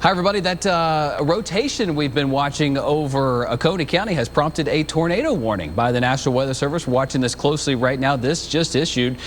Hi, everybody. That rotation we've been watching over Oconee County has prompted a tornado warning by the National Weather Service. We're watching this closely right now. This just issued.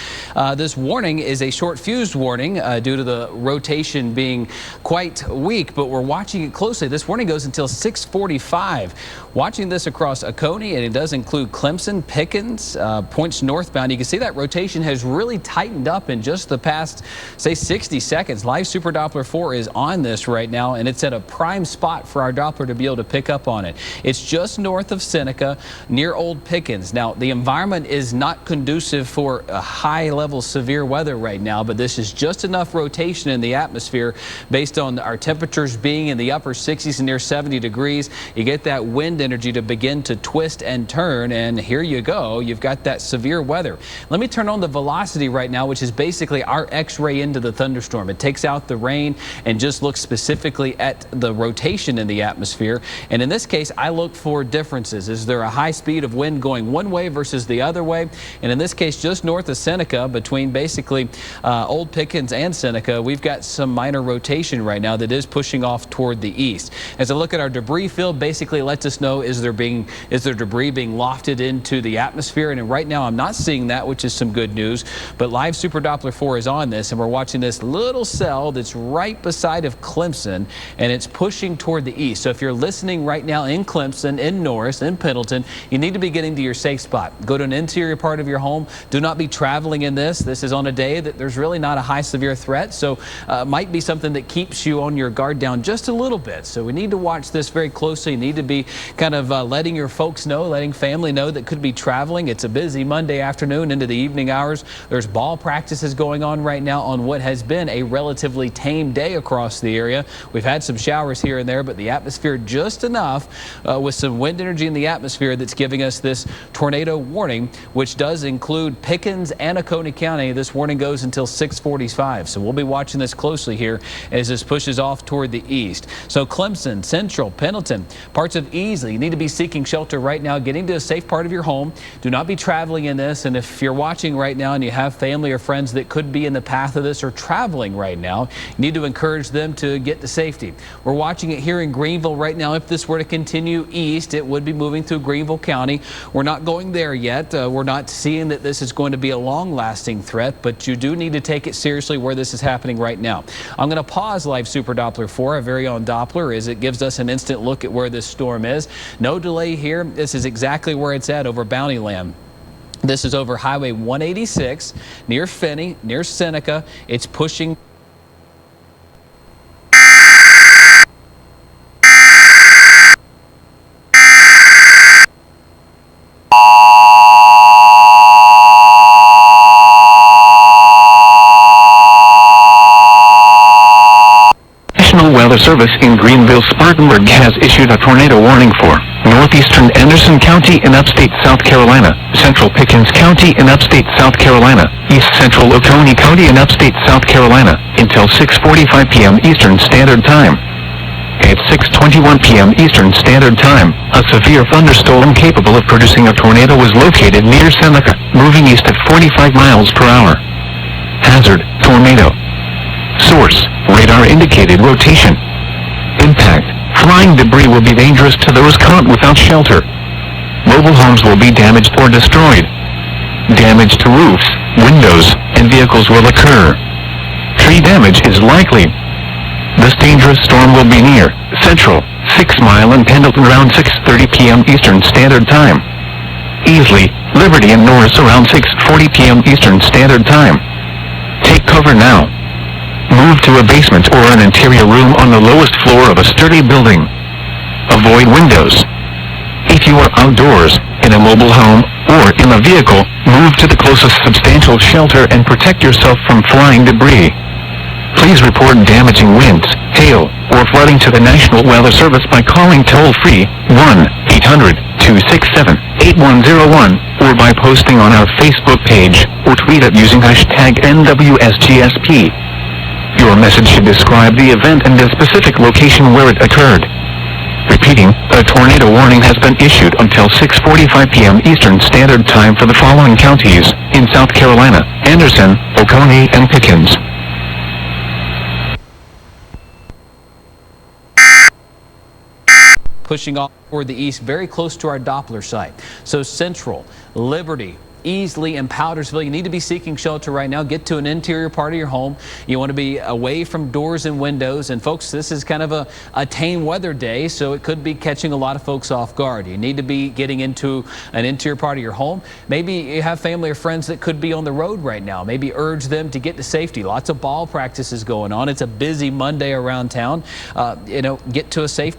This warning is a short fused warning due to the rotation being quite weak, but we're watching it closely. This warning goes until 6:45. Watching this across Oconee, and it does include Clemson, Pickens, points northbound. You can see that rotation has really tightened up in just the past, say, 60 seconds. Live Super Doppler 4 is on this right now, and it's at a prime spot for our Doppler to be able to pick up on it. It's just north of Seneca, near Old Pickens. Now, the environment is not conducive for a high-level severe weather right now, but this is just enough rotation in the atmosphere based on our temperatures being in the upper 60s and near 70 degrees. You get that wind energy to begin to twist and turn, and here you go. You've got that severe weather. Let me turn on the velocity right now, which is basically our X-ray into the thunderstorm. It takes out the rain and just looks specifically at the rotation in the atmosphere. And in this case, I look for differences. Is there a high speed of wind going one way versus the other way? And in this case, just north of Seneca, between basically Old Pickens and Seneca, we've got some minor rotation right now that is pushing off toward the east. As I look at our debris field, basically lets us know, is there debris being lofted into the atmosphere? And right now, I'm not seeing that, which is some good news. But Live Super Doppler 4 is on this, and we're watching this little cell that's right beside of Clemson, and it's pushing toward the east. So if you're listening right now in Clemson, in Norris, in Pendleton, you need to be getting to your safe spot. Go to an interior part of your home. Do not be traveling in this. This is on a day that there's really not a high severe threat, so might be something that keeps you on your guard down just a little bit. So we need to watch this very closely. You need to be kind of letting your folks know, letting family know that could be traveling. It's a busy Monday afternoon into the evening hours. There's ball practices going on right now on what has been a relatively tame day across the area. We've had some showers here and there, but the atmosphere just enough with some wind energy in the atmosphere that's giving us this tornado warning, which does include Pickens and Oconee County. This warning goes until 6:45. So we'll be watching this closely here as this pushes off toward the east. So Clemson, Central, Pendleton, parts of Easley, you need to be seeking shelter right now, getting to a safe part of your home. Do not be traveling in this. And if you're watching right now and you have family or friends that could be in the path of this or traveling right now, you need to encourage them to get to safety. We're watching it here in Greenville right now. If this were to continue east, it would be moving through Greenville County. We're not going there yet. We're not seeing that this is going to be a long-lasting threat, but you do need to take it seriously where this is happening right now. I'm going to pause Live Super Doppler 4, our very own Doppler, as it gives us an instant look at where this storm is. No delay here. This is exactly where it's at over Bounty Land. This is over Highway 186 near Finney, near Seneca. It's pushing. Weather Service in Greenville-Spartanburg has issued a tornado warning for northeastern Anderson County in upstate South Carolina, central Pickens County in upstate South Carolina, east central Oconee County in upstate South Carolina, until 6:45 p.m. Eastern Standard Time. At 6:21 p.m. Eastern Standard Time, a severe thunderstorm capable of producing a tornado was located near Seneca, moving east at 45 miles per hour. Hazard, tornado. Source, radar indicated rotation. Impact, flying debris will be dangerous to those caught without shelter. Mobile homes will be damaged or destroyed. Damage to roofs, windows, and vehicles will occur. Tree damage is likely. This dangerous storm will be near Central, 6 Mile and Pendleton around 6:30 p.m. Eastern Standard Time. Easley, Liberty and Norris around 6:40 p.m. Eastern Standard Time. Take cover now. Move to a basement or an interior room on the lowest floor of a sturdy building. Avoid windows. If you are outdoors, in a mobile home, or in a vehicle, move to the closest substantial shelter and protect yourself from flying debris. Please report damaging winds, hail, or flooding to the National Weather Service by calling toll-free 1-800-267-8101 or by posting on our Facebook page or tweet it using hashtag NWSGSP. Your message should describe the event and the specific location where it occurred. Repeating, a tornado warning has been issued until 6:45 p.m. Eastern Standard Time for the following counties in South Carolina: Anderson, Oconee, and Pickens. pushing off toward the east, very close to our Doppler site. So Central, Liberty, Easley, and Powdersville, you need to be seeking shelter right now. Get to an interior part of your home. You want to be away from doors and windows. And folks, this is kind of a tame weather day, so it could be catching a lot of folks off guard. You need to be getting into an interior part of your home. Maybe you have family or friends that could be on the road right now. Maybe urge them to get to safety. Lots of ball practices going on. It's a busy Monday around town. Get to a safe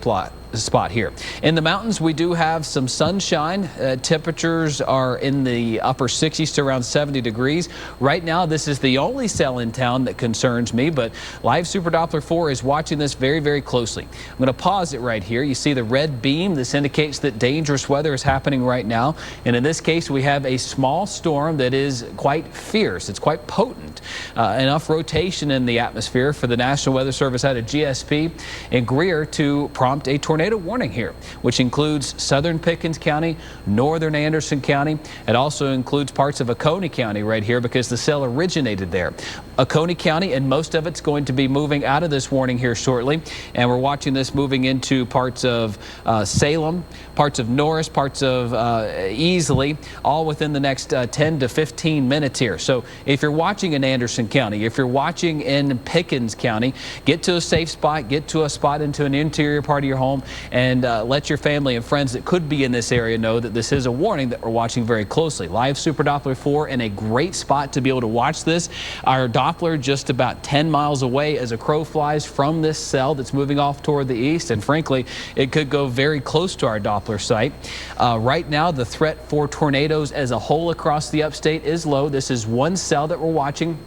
spot here. In the mountains, we do have some sunshine. Temperatures are in the upper 60s to around 70 degrees. Right now, this is the only cell in town that concerns me, but Live Super Doppler 4 is watching this very, very closely. I'm going to pause it right here. You see the red beam. This indicates that dangerous weather is happening right now. And in this case, we have a small storm that is quite fierce. It's quite potent. Enough rotation in the atmosphere for the National Weather Service out of GSP and Greer to prompt a tornado warning here, which includes southern Pickens County, northern Anderson County. It also includes parts of Oconee County right here because the cell originated there. Oconee County, and most of it's going to be moving out of this warning here shortly. And we're watching this moving into parts of Salem, parts of Norris, parts of Easley, all within the next 10 to 15 minutes here. So if you're watching in Anderson County, if you're watching in Pickens County, get to a safe spot, get to a spot into an interior part of your home, and let your family and friends that could be in this area know that this is a warning that we're watching very closely. Live Super Doppler 4 in a great spot to be able to watch this. Our Doppler just about 10 miles away as a crow flies from this cell that's moving off toward the east, and frankly, it could go very close to our Doppler site. Right now, the threat for tornadoes as a whole across the upstate is low. This is one cell that we're watching.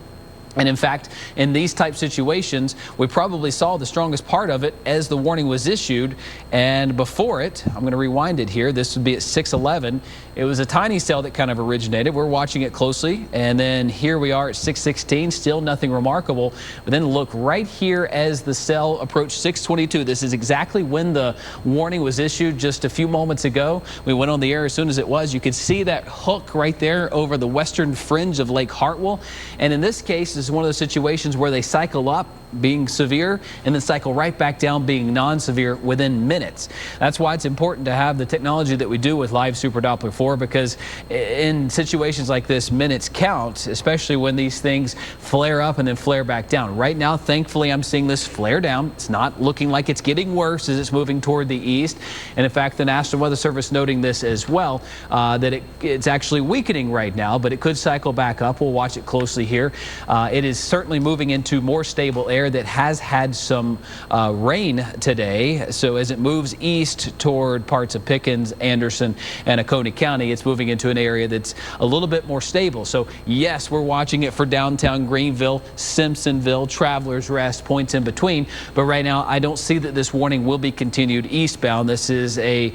And in fact, in these type situations, we probably saw the strongest part of it as the warning was issued. And before it, I'm going to rewind it here. This would be at 6:11. It was a tiny cell that kind of originated. We're watching it closely. And then here we are at 6:16, still nothing remarkable. But then look right here as the cell approached 6:22. This is exactly when the warning was issued just a few moments ago. We went on the air as soon as it was. You could see that hook right there over the western fringe of Lake Hartwell. And in this case, this is one of those situations where they cycle up being severe and then cycle right back down being non-severe within minutes. That's why it's important to have the technology that we do with Live Super Doppler 4, because in situations like this, minutes count, especially when these things flare up and then flare back down. Right now, thankfully, I'm seeing this flare down. It's not looking like it's getting worse as it's moving toward the east. And in fact, the National Weather Service noting this as well, that it's actually weakening right now, but it could cycle back up. We'll watch it closely here. It is certainly moving into more stable air that has had some rain today. So as it moves east toward parts of Pickens, Anderson, and Oconee County, it's moving into an area that's a little bit more stable. So yes, we're watching it for downtown Greenville, Simpsonville, Travelers Rest, points in between. But right now, I don't see that this warning will be continued eastbound. This is a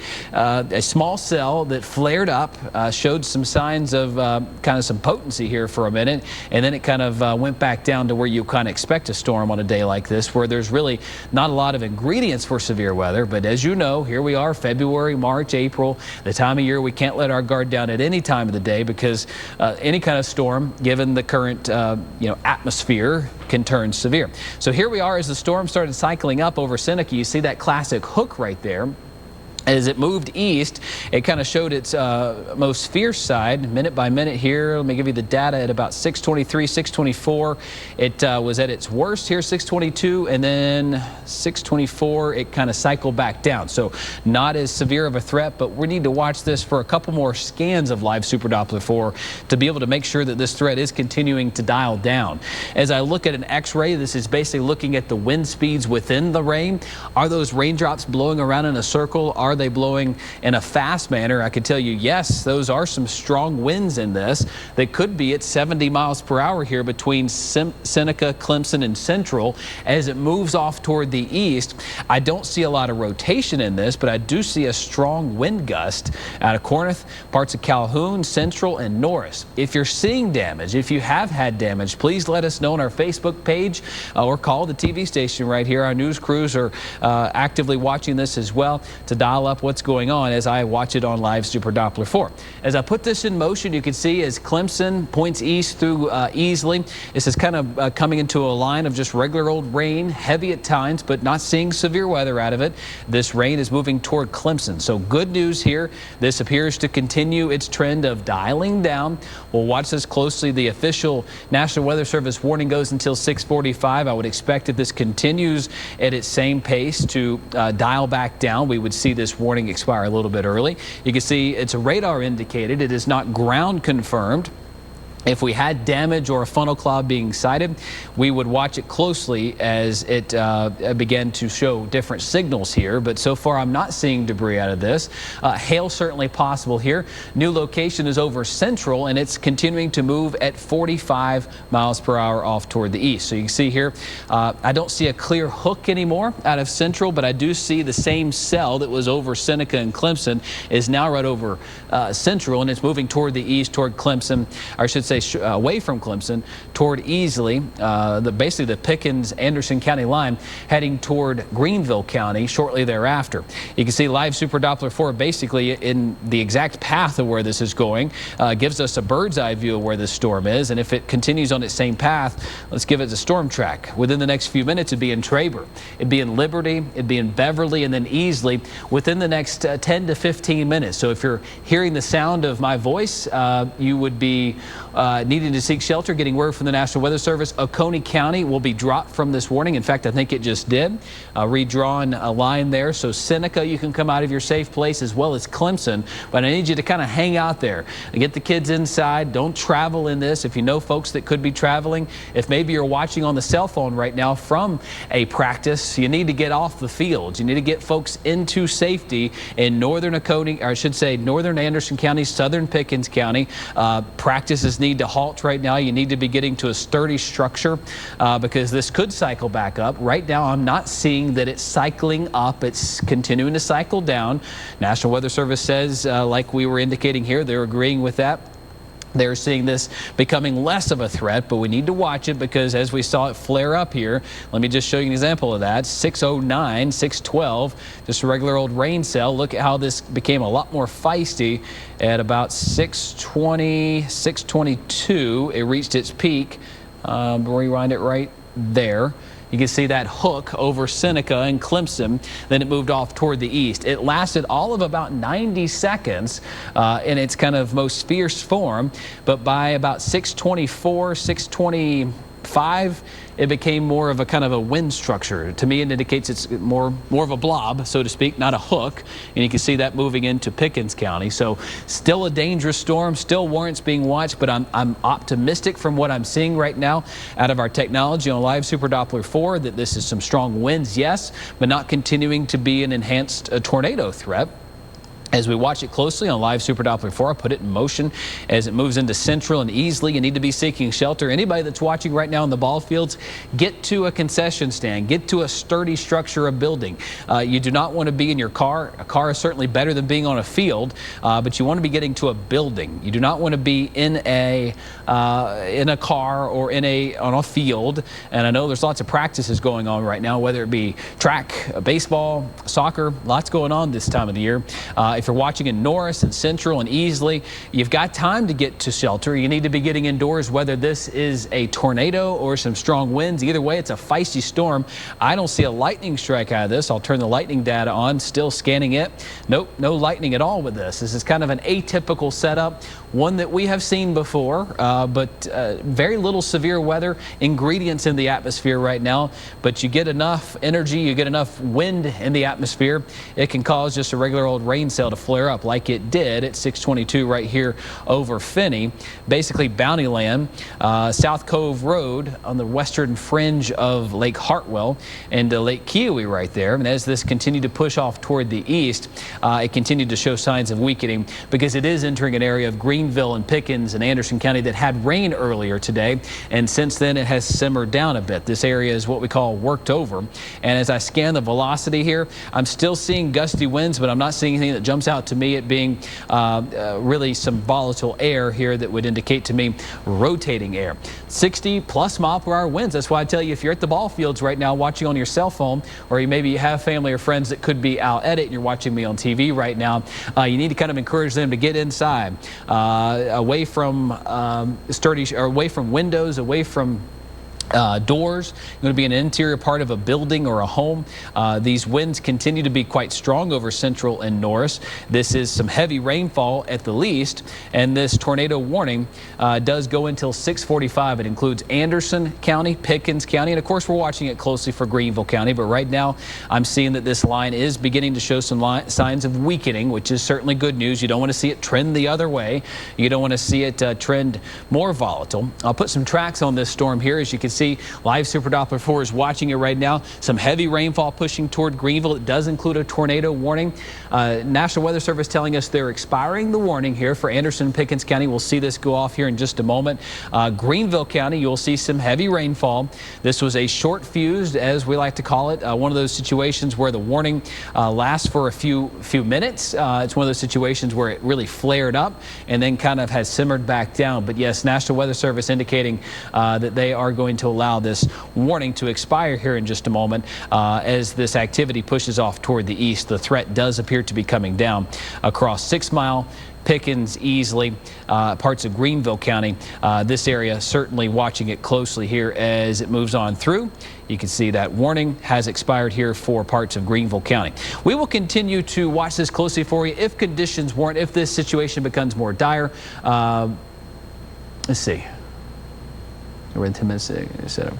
small cell that flared up, showed some signs of kind of some potency here for a minute, and then it kind of went back down to where you kind of expect a storm on a day like this, where there's really not a lot of ingredients for severe weather. But as you know, here we are, February, March, April, the time of year we can't let our guard down at any time of the day, because any kind of storm, given the current atmosphere, can turn severe. So here we are as the storm started cycling up over Seneca. You see that classic hook right there. As it moved east, it kind of showed its most fierce side minute by minute here. Let me give you the data at about 6:23, 6:24. It was at its worst here, 6:22, and then 6:24, it kind of cycled back down. So not as severe of a threat, but we need to watch this for a couple more scans of Live Super Doppler 4 to be able to make sure that this threat is continuing to dial down. As I look at an X-ray, this is basically looking at the wind speeds within the rain. Are those raindrops blowing around in a circle? Are they blowing in a fast manner? I could tell you, yes, those are some strong winds in this. They could be at 70 miles per hour here between Seneca, Clemson, and Central. As it moves off toward the east, I don't see a lot of rotation in this, but I do see a strong wind gust out of Corinth, parts of Calhoun, Central, and Norris. If you're seeing damage, if you have had damage, please let us know on our Facebook page or call the TV station right here. Our news crews are actively watching this as well to dial dial up what's going on as I watch it on live Super Doppler 4. As I put this in motion, you can see as Clemson points east through Easley, this is kind of coming into a line of just regular old rain, heavy at times, but not seeing severe weather out of it. This rain is moving toward Clemson. So good news here. This appears to continue its trend of dialing down. We'll watch this closely. The official National Weather Service warning goes until 6:45. I would expect if this continues at its same pace to dial back down, we would see this warning expire a little bit early. You can see it's a radar indicated. It is not ground confirmed. If we had damage or a funnel cloud being sighted, we would watch it closely as it began to show different signals here. But so far, I'm not seeing debris out of this. Hail certainly possible here. New location is over Central, and it's continuing to move at 45 miles per hour off toward the east. So you can see here, I don't see a clear hook anymore out of Central, but I do see the same cell that was over Seneca and Clemson is now right over Central, and it's moving toward the east, toward Clemson, or I should say away from Clemson toward Easley, basically the Pickens-Anderson County line, heading toward Greenville County shortly thereafter. You can see live Super Doppler 4 basically in the exact path of where this is going, gives us a bird's eye view of where this storm is, and if it continues on its same path, let's give it a storm track. Within the next few minutes, it'd be in Traber, it'd be in Liberty, it'd be in Beverly, and then Easley within the next 10 to 15 minutes. So if you're hearing the sound of my voice, you would be needing to seek shelter, getting word from the National Weather Service. Oconee County will be dropped from this warning. In fact, I think it just did. Redrawn a line there. So Seneca, you can come out of your safe place, as well as Clemson. But I need you to kind of hang out there and get the kids inside. Don't travel in this. If you know folks that could be traveling, if maybe you're watching on the cell phone right now from a practice, you need to get off the field. You need to get folks into safety in northern Oconee, or I should say northern Anderson County, southern Pickens County. Practices need to halt right now. You need to be getting to a sturdy structure because this could cycle back up. Right now, I'm not seeing that it's cycling up. It's continuing to cycle down. National Weather Service says, like we were indicating here, they're agreeing with that. They're seeing this becoming less of a threat, but we need to watch it because as we saw it flare up here, let me just show you an example of that. 609, 612, just a regular old rain cell. Look at how this became a lot more feisty at about 620, 622. It reached its peak. Rewind it right there. You can see that hook over Seneca and Clemson. Then it moved off toward the east. It lasted all of about 90 seconds in its kind of most fierce form. But by about 624, 625, it became more of a kind of a wind structure. To me, it indicates it's more of a blob, so to speak, not a hook. And you can see that moving into Pickens County. So still a dangerous storm, still warrants being watched, but I'm optimistic from what I'm seeing right now out of our technology on live Super Doppler 4 that this is some strong winds, yes, but not continuing to be an enhanced tornado threat. As we watch it closely on live Super Doppler 4, I put it in motion as it moves into Central and Easley. You need to be seeking shelter. Anybody that's watching right now in the ball fields, get to a concession stand, get to a sturdy structure, a building. You do not want to be in your car. A car is certainly better than being on a field, but you want to be getting to a building. You do not want to be in a car or on a field. And I know there's lots of practices going on right now, whether it be track, baseball, soccer, lots going on this time of the year. If you're watching in Norris and Central and Easley, you've got time to get to shelter. You need to be getting indoors, whether this is a tornado or some strong winds. Either way, it's a feisty storm. I don't see a lightning strike out of this. I'll turn the lightning data on, still scanning it. Nope, no lightning at all with this. This is kind of an atypical setup, one that we have seen before, but very little severe weather ingredients in the atmosphere right now. But you get enough energy, you get enough wind in the atmosphere, it can cause just a regular old rain cell to flare up like it did at 622 right here over Finney. Basically Bountyland, South Cove Road on the western fringe of Lake Hartwell and Lake Kiowee right there. And as this continued to push off toward the east, it continued to show signs of weakening because it is entering an area of Greenville and Pickens and Anderson County that had rain earlier today. And since then it has simmered down a bit. This area is what we call worked over. And as I scan the velocity here, I'm still seeing gusty winds, but I'm not seeing anything that jumps jumps out to me at being really some volatile air here that would indicate to me rotating air. 60+ mile-per-hour winds. That's why I tell you, if you're at the ball fields right now watching on your cell phone, or you maybe have family or friends that could be out at it and you're watching me on TV right now, you need to kind of encourage them to get inside, away from away from windows, away from doors. Going to be an interior part of a building or a home. These winds continue to be quite strong over Central and Norris. This is some heavy rainfall at the least, and this tornado warning does go until 6:45. It includes Anderson County, Pickens County, and of course we're watching it closely for Greenville County, but right now I'm seeing that this line is beginning to show some signs of weakening, which is certainly good news. You don't want to see it trend the other way. You don't want to see it trend more volatile. I'll put some tracks on this storm here. As you can see, live Super Doppler 4 is watching it right now. Some heavy rainfall pushing toward Greenville. It does include a tornado warning. National Weather Service telling us they're expiring the warning here for Anderson and Pickens County. We'll see this go off here in just a moment. Greenville County, you'll see some heavy rainfall. This was a short fused, as we like to call it, one of those situations where the warning lasts for a few minutes. It's one of those situations where it really flared up and then kind of has simmered back down. But yes, National Weather Service indicating that they are going to allow this warning to expire here in just a moment as this activity pushes off toward the east. The threat does appear to be coming down across 6 Mile, Pickens, Easley, parts of Greenville County. This area certainly watching it closely here as it moves on through. You can see that warning has expired here for parts of Greenville County. We will continue to watch this closely for you if conditions warrant, if this situation becomes more dire. Let's see. We're in 10 minutes.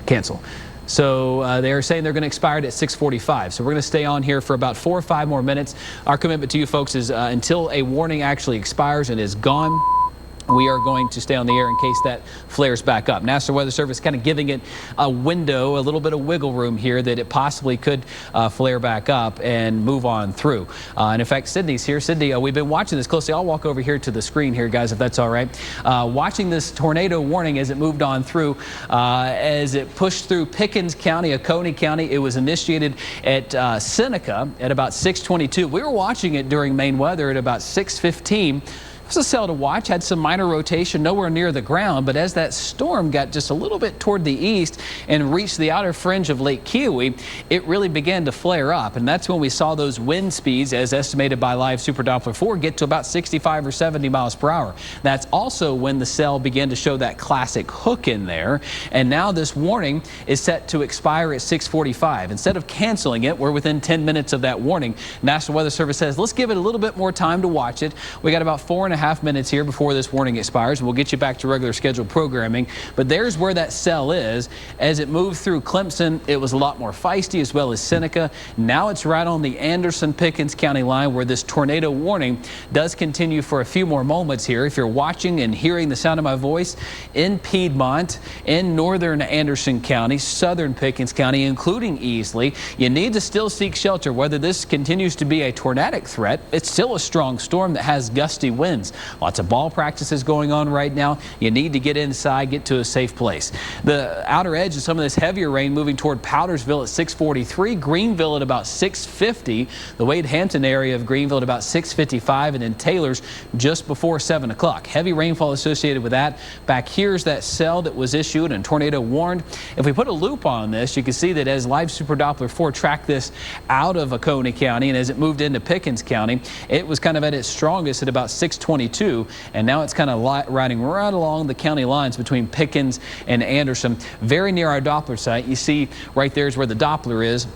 Cancel. So they are saying they're going to expire it at 6:45. So we're going to stay on here for about 4 or 5 more minutes. Our commitment to you folks is until a warning actually expires and is gone, we are going to stay on the air in case that flares back up. National Weather Service kind of giving it a window, a little bit of wiggle room here that it possibly could flare back up and move on through. And in fact, Sydney's here. Sydney, we've been watching this closely. I'll walk over here to the screen here, guys, if that's all right. Watching this tornado warning as it moved on through, as it pushed through Pickens County, Oconee County. It was initiated at Seneca at about 6:22. We were watching it during main weather at about 6:15. It was a cell to watch, had some minor rotation, nowhere near the ground, but as that storm got just a little bit toward the east and reached the outer fringe of Lake Kiowee, it really began to flare up, and that's when we saw those wind speeds, as estimated by live Super Doppler 4, get to about 65 or 70 miles per hour. That's also when the cell began to show that classic hook in there, and now this warning is set to expire at 6:45. Instead of canceling it, we're within 10 minutes of that warning. National Weather Service says, let's give it a little bit more time to watch it. We got about 4.5 minutes here before this warning expires. We'll get you back to regular scheduled programming, but there's where that cell is. As it moved through Clemson, it was a lot more feisty, as well as Seneca. Now it's right on the Anderson-Pickens County line, where this tornado warning does continue for a few more moments here. If you're watching and hearing the sound of my voice in Piedmont, in northern Anderson County, southern Pickens County, including Easley, you need to still seek shelter. Whether this continues to be a tornadic threat, it's still a strong storm that has gusty winds. Lots of ball practices going on right now. You need to get inside, get to a safe place. The outer edge of some of this heavier rain moving toward Powdersville at 6:43, Greenville at about 6:50, the Wade Hampton area of Greenville at about 6:55, and then Taylor's just before 7 o'clock. Heavy rainfall associated with that. Back here's that cell that was issued and tornado warned. If we put a loop on this, you can see that as live Super Doppler 4 tracked this out of Oconee County and as it moved into Pickens County, it was kind of at its strongest at about 6:22, and now it's kind of riding right along the county lines between Pickens and Anderson, very near our Doppler site. You see right there is where the Doppler is.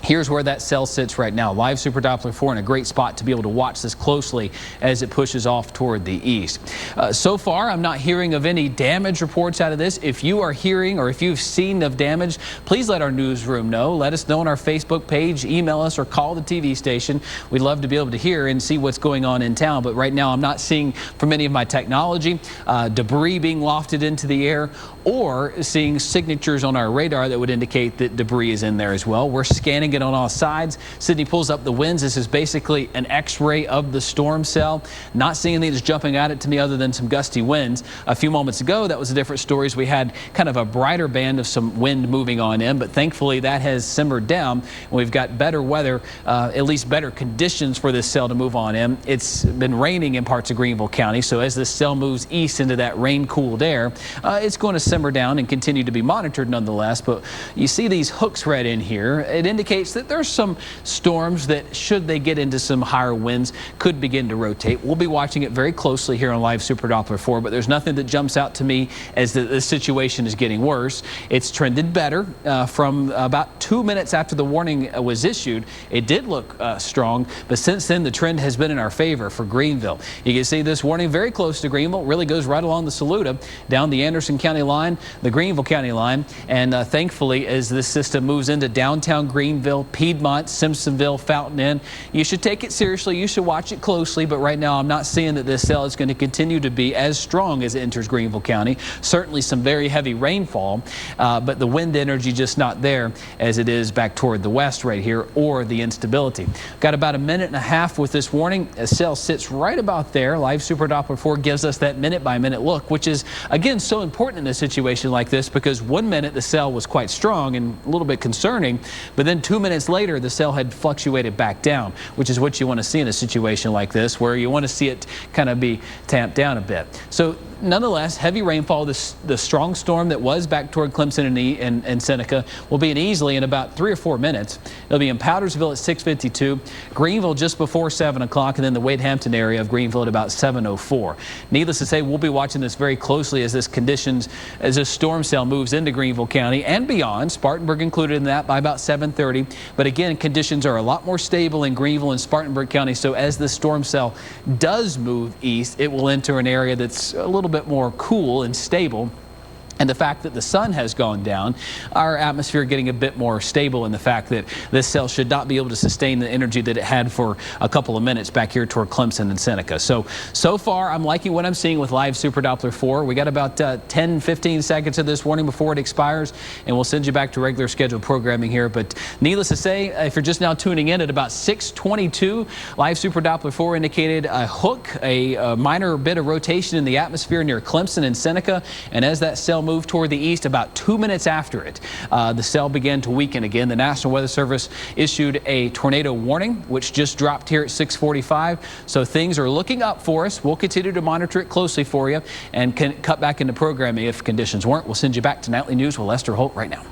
Here's where that cell sits right now. Live Super Doppler 4 in a great spot to be able to watch this closely as it pushes off toward the east. So far, I'm not hearing of any damage reports out of this. If you are hearing or if you've seen of damage, please let our newsroom know. Let us know on our Facebook page, email us, or call the TV station. We'd love to be able to hear and see what's going on in town. But right now, I'm not seeing from any of my technology debris being lofted into the air or seeing signatures on our radar that would indicate that debris is in there as well. We're scanning it on all sides. Sydney pulls up the winds. This is basically an x-ray of the storm cell. Not seeing anything that's jumping out at to me other than some gusty winds. A few moments ago, that was a different story. We had kind of a brighter band of some wind moving on in, but thankfully that has simmered down. And we've got better weather, at least better conditions for this cell to move on in. It's been raining in parts of Greenville County, so as this cell moves east into that rain-cooled air, it's going to simmer down and continue to be monitored nonetheless. But you see these hooks right in here. It indicates that there's some storms that, should they get into some higher winds, could begin to rotate. We'll be watching it very closely here on Live Super Doppler 4, but there's nothing that jumps out to me as the situation is getting worse. It's trended better from about 2 minutes after the warning was issued. It did look strong, but since then the trend has been in our favor for Greenville. You can see this warning very close to Greenville. Really goes right along the Saluda, down the Anderson County line, the Greenville County line, and thankfully as this system moves into downtown Greenville, Piedmont, Simpsonville, Fountain Inn, you should take it seriously. You should watch it closely, but right now I'm not seeing that this cell is going to continue to be as strong as it enters Greenville County. Certainly some very heavy rainfall, but the wind energy just not there as it is back toward the west right here, or the instability. Got about a minute and a half with this warning. A cell sits right about there. Live Super Doppler 4 gives us that minute-by-minute look, which is, again, so important in a situation like this, because 1 minute the cell was quite strong and a little bit concerning, but then 2 minutes later the cell had fluctuated back down, which is what you want to see in a situation like this, where you want to see it kind of be tamped down a bit. So nonetheless, heavy rainfall. The strong storm that was back toward Clemson and Seneca will be in Easley in about 3 or 4 minutes. It'll be in Powdersville at 6:52, Greenville just before 7 o'clock, and then the Wade Hampton area of Greenville at about 7:04. Needless to say, we'll be watching this very closely as this storm cell moves into Greenville County and beyond, Spartanburg included in that, by about 7:30. But again, conditions are a lot more stable in Greenville and Spartanburg County, so as this storm cell does move east, it will enter an area that's a little bit more cool and stable. And the fact that the sun has gone down, our atmosphere getting a bit more stable, in the fact that this cell should not be able to sustain the energy that it had for a couple of minutes back here toward Clemson and Seneca. So far, I'm liking what I'm seeing with Live Super Doppler 4. We got about 10-15 seconds of this warning before it expires, and we'll send you back to regular scheduled programming here. But needless to say, if you're just now tuning in, at about 6:22, Live Super Doppler 4 indicated a hook, a minor bit of rotation in the atmosphere near Clemson and Seneca, and as that cell moved toward the east, about 2 minutes after it, the cell began to weaken again. The National Weather Service issued a tornado warning, which just dropped here at 6:45. So things are looking up for us. We'll continue to monitor it closely for you and can cut back into programming if conditions warrant. We'll send you back to Nightly News with Lester Holt right now.